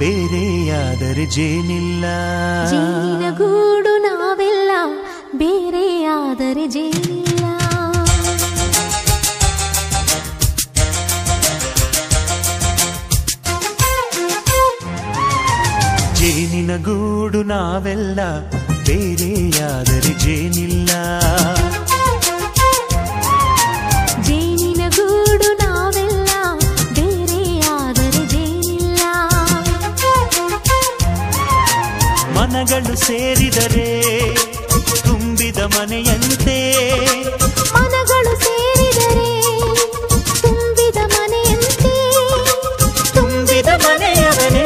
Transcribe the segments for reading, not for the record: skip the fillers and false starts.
ಬೇರೆಯಾದರೆ ಜೇನಿಲ್ಲ. ಜೇನಿನ ಗೂಡು ನಾವೆಲ್ಲ, ಬೇರೆಯಾದರೆ ಜೇನಿಲ್ಲ. ಜೇನಿನ ಗೂಡು ನಾವೆಲ್ಲ, ಬೇರೆಯಾದರೆ ಜೇನಿಲ್ಲ. ಜೇನಿನ ಗೂಡು ನಾವೆಲ್ಲ, ಬೇರೆಯಾದರೆ ಜೇನಿಲ್ಲ. ಮನಗಳು ಸೇರಿದರೆ ತುಂಬಿದ ಮನೆಯಂತೆ. ಮನಗಳು ಸೇರಿದರೆ ತುಂಬಿದ ಮನೆಯಂತೆ. ತುಂಬಿದ ಮನೆಯವನೇ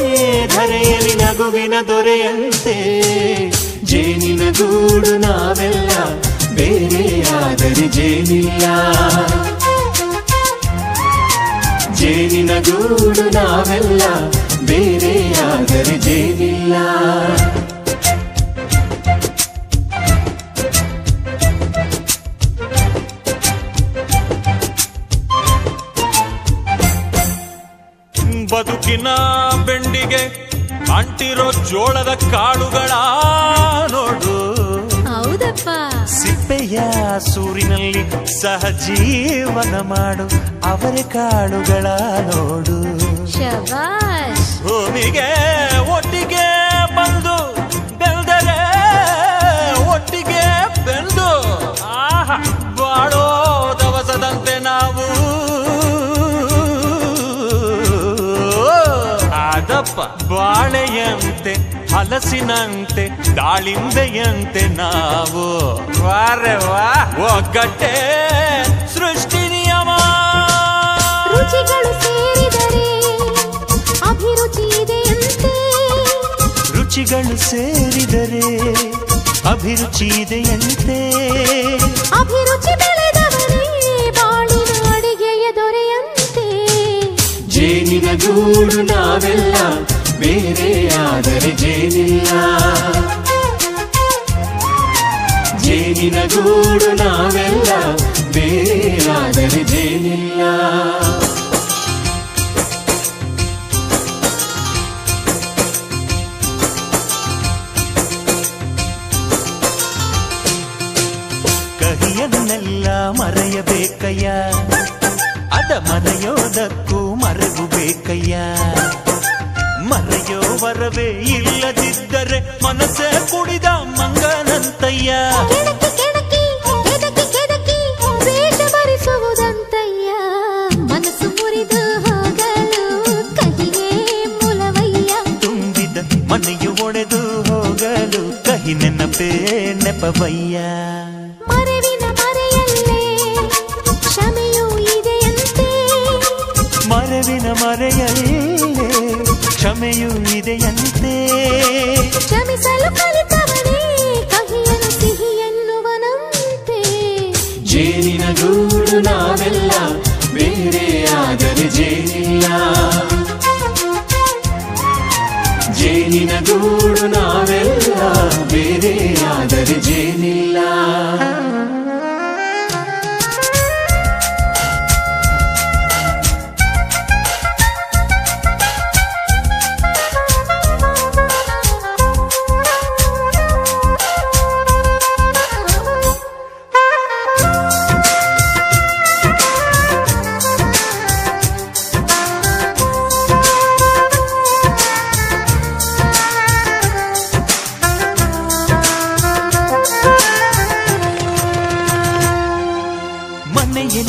ಧರೆಯಲ್ಲಿ ನಗುವಿನ ದೊರೆಯಂತೆ. ಜೇನಿನ ಗೂಡು ನಾವೆಲ್ಲ, ಬೇರೆಯಾದರೆ ಜೇನಿಲ್ಲ. ಜೇನಿನ ಗೂಡು ನಾವೆಲ್ಲ, ಬೇರೆಯಾದರೆ ಜೇನಿಲ್ಲ. ಬದುಕಿನ ಬೆಂಡಿಗೆ ಅಂಟಿರೋ ಜೋಳದ ಕಾಳುಗಳ ನೋಡು. ಹೌದಪ್ಪ. ಸಿಪ್ಪೆಯ ಸೂರಿನಲ್ಲಿ ಸಹಜೀವನ ಮಾಡು ಅವರೆ ಕಾಳುಗಳ ನೋಡು. ಶಬಾಷ್. ಭೂಮಿಗೆ ಒಟ್ಟಿಗೆ ಬಂದು ಬೆಳೆದರೆ ಒಟ್ಟಿಗೆ ಬೆಳೆದು ಬಾಳೋ ದವಸದಂತೆ ನಾವು. ಅದಪ್ಪ ಬಾಳೆಯಂತೆ ಹಲಸಿನಂತೆ ದಾಳಿಂಬೆಯಂತೆ ನಾವು. ವಾರೆ ವಾ ಒಗ್ಗಟ್ಟೆ ಸೃಷ್ಟಿ ನಿಯಮ. ರುಚಿಗಳು ಸೇರಿದರೆ ಅಭಿರುಚಿ ಇದೆಯಂತೆ. ರುಚಿಗಳು ಸೇರಿದರೆ ಅಭಿರುಚಿ ಇದೆಯಂತೆ. ಅಭಿರುಚಿ ಬೆಳೆದವನೇ ಬಾಳಿನ ಅಡಿಗೆಯ ದೊರೆಯಂತೆ. ಜೇನಿನ ಗೂಡು ನಾವೆಲ್ಲ, ಬೇರೆಯಾದರೆ ಜೇನಿಲ್ಲ. ಜೇನಿನ ಗೂಡು ನಾವೆಲ್ಲ, ಬೇರೆಯಾದರೆ ಜೇನಿಲ್ಲ. ಕಹಿಯನ್ನೆಲ್ಲ ಮರೆಯಬೇಕಯ್ಯ, ಅದ ಮರೆಯೋದಕ್ಕೂ ಮರೆವು ಬೇಕಯ್ಯ. ಮರೆಯೋ ವರವೇ ಇಲ್ಲದಿದ್ದರೆ ಮನಸ್ಸೇ ಕುಡಿದ ಮಂಗನಂತಯ್ಯ. ಕೆಣಕಿ ಕೆದಕಿ ಕೆದಕಿ ವೇಷ ಭರಿಸುವುದಂತಯ್ಯ. ಮನಸ್ಸು ಮುರಿದು ಹೋಗಲು ಕಹಿಯೇ ಮೂಲವಯ್ಯ. ತುಂಬಿದ ಮನೆಯು ಒಡೆದು ಹೋಗಲು ಕಹಿ ನೆನಪೇ ನೆಪವಯ್ಯ. ಮರೆವಿನ ಮರೆಯಲ್ಲೇ ಕ್ಷಮೆಯೂ ಇದೆಯಂತೆ. ಮರೆವಿನ ಮರೆಯಲ್ಲೇ ಕ್ಷಮೆಯೂ ಇದೆಯಂತೆ. ಕ್ಷಮಿಸಲು ಕಲಿತವನೇ ಕಹಿಯನ್ನು ಸಿಹಿ ಎನ್ನುವನಂತೆ. ಜೇನಿನ ಗೂಡು ನಾವೆಲ್ಲ, ಬೇರೆಯಾದರೆ ಜೇನಿಲ್ಲ. ಜೇನಿನ ಗೂಡು ನಾವೆಲ್ಲ, ಬೇರೆಯಾದರೆ ಜೇನಿಲ್ಲ.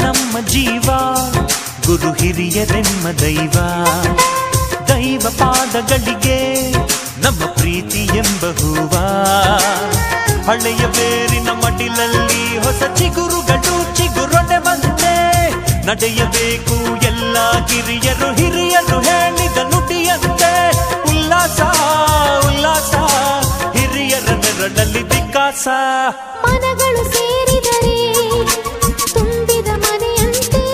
ನಮ್ಮ ಜೀವ ಗುರು ಹಿರಿಯರೆಮ್ಮ ದೈವ. ದೈವ ಪಾದಗಳಿಗೆ ನಮ್ಮ ಪ್ರೀತಿ ಎಂಬ ಹೂವ. ಹಳೆಯ ಬೇರಿನ ಮಡಿಲಲ್ಲಿ ಹೊಸ ಚಿಗುರುಗಳು ಚಿಗುರೊಡೆ ಬಂದೆ. ನಡೆಯಬೇಕು ಎಲ್ಲ ಕಿರಿಯರು ಹಿರಿಯರು ಹೇಳಿದ ನುಡಿಯಂತೆ. ಉಲ್ಲಾಸ ಉಲ್ಲಾಸ ಹಿರಿಯರ ನೆರಳಲ್ಲಿ ವಿಕಾಸ. ಮನಗಳು ಸೇರಿದರೆ ತುಂಬಿದ ಮನೆಯಂತೆ.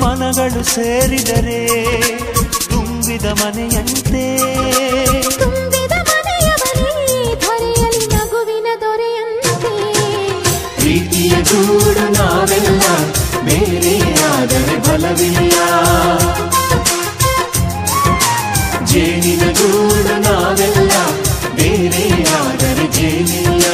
ಮನಗಳು ಸೇರಿದರೆ ತುಂಬಿದ ಮನೆಯಂತೆ. ತುಂಬಿದ ಮನೆಯವನೇ ಧರೆಯಲ್ಲಿ ನಗುವಿನ ದೊರೆಯಂತೆ. ಪ್ರೀತಿಯ ಗೂಡು ನಾವೆಲ್ಲ, ಬೇರೆಯಾದರೆ ಬಲವಿಲ್ಲ. ಜೇನಿನ ಗೂಡು ನಾವೆಲ್ಲ ಬೇರೆಯಾದರೆ ಜೇನಿಲ್ಲ.